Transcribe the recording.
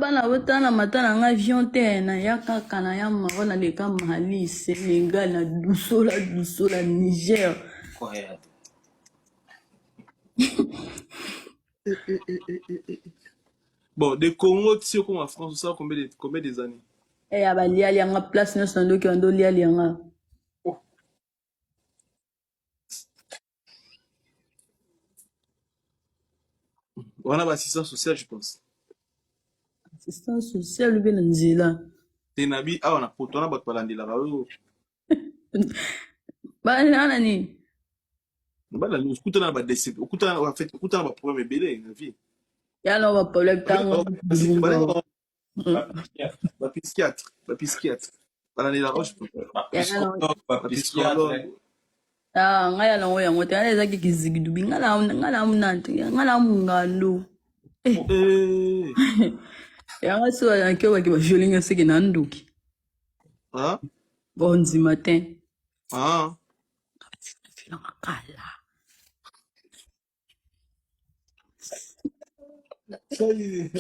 bana botala matala nga avion te na ya kaka na ya maro na leka Mali Sénégal na dusola Niger. Bon, des Congo, tu sais comme en France, ça combien des années? Eh ya balia lianga place nyonso na ndoki ando lia lianga. On a assistance sociale, je pense. Assistance sociale ube na nzela. Tenabi, ah, on a poto, on a bat palandi la rao. Bana nani? Bala, nous, écoute, on a bat décès, écoute, on a fait, écoute, on a bat problème belé, la vie. Ya no ba problème tango. Ba psychiatre. Palandi la roche. Ya Psychologue. Ah, ngaya longo yango te ana ezaki kizigidubi ngala munante ngala mungalo. Yanga so ya kyo ba ki ba jolinga seki na nduki. Hein? Bonzi matin. Ah. Fila makala. Ça y est.